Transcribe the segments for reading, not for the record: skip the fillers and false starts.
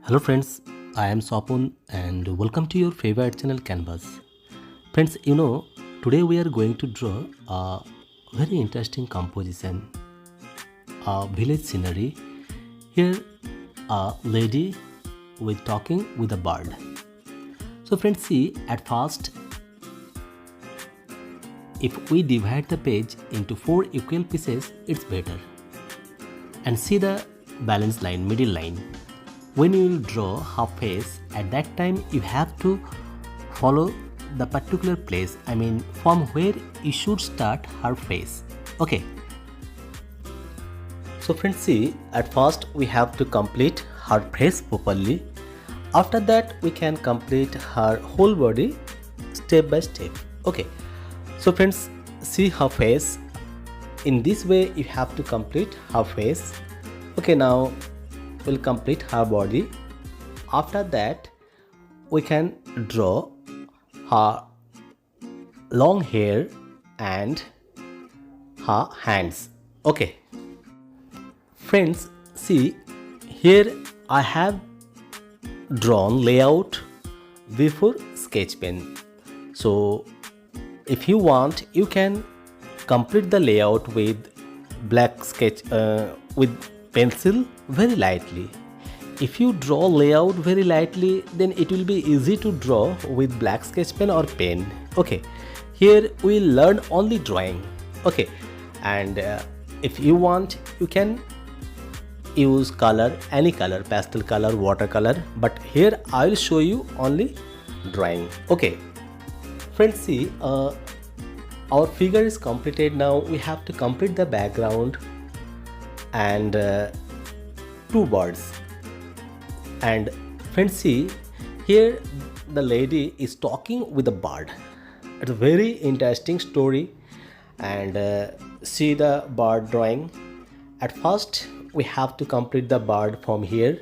Hello friends, I am Swapun and welcome to your favorite channel Canvas. Friends, today we are going to draw a very interesting composition, a village scenery. Here, a lady with talking with a bird. So friends, see, at first, if we divide the page into 4 equal pieces, it's better. And see the balance line, middle line. When you will draw her face, at that time you have to follow the particular place, from where you should start her face. Okay, so friends, see, at first we have to complete her face properly. After that we can complete her whole body step by step. Okay, so friends, see her face. In this way you have to complete her face. Okay, now we'll complete her body. After that we can draw her long hair and her hands. Okay friends, see, here I have drawn layout before sketch pen. So if you want, you can complete the layout with black sketch with pencil very lightly. If you draw layout very lightly, then it will be easy to draw with black sketch pen or pen. Okay, here we learn only drawing. Okay, and if you want, you can use color, any color, pastel color, watercolor, but here I will show you only drawing. Okay friends, see, our figure is completed. Now we have to complete the background and two birds. And friends, see, here the lady is talking with a bird. It's a very interesting story. And see the bird drawing. At first we have to complete the bird from here,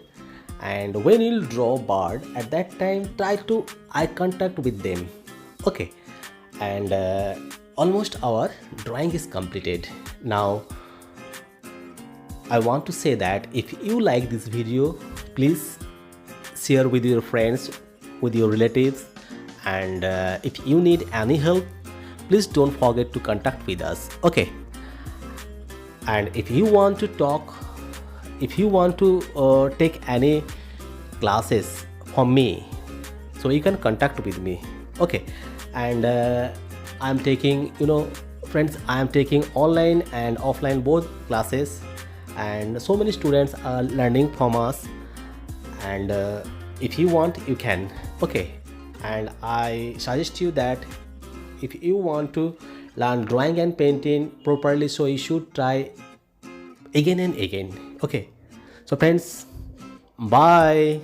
and when you draw bird, at that time try to eye contact with them. Okay, and almost our drawing is completed. Now I want to say that if you like this video, please share with your friends, with your relatives, and if you need any help, please don't forget to contact with us. Okay, and if you want to talk, if you want to take any classes from me, so you can contact with me. Okay, and I'm taking, friends, I am taking online and offline both classes, and so many students are learning from us. And if you want, you can. Okay, and I suggest you that if you want to learn drawing and painting properly, so you should try again and again. Okay, so friends, bye.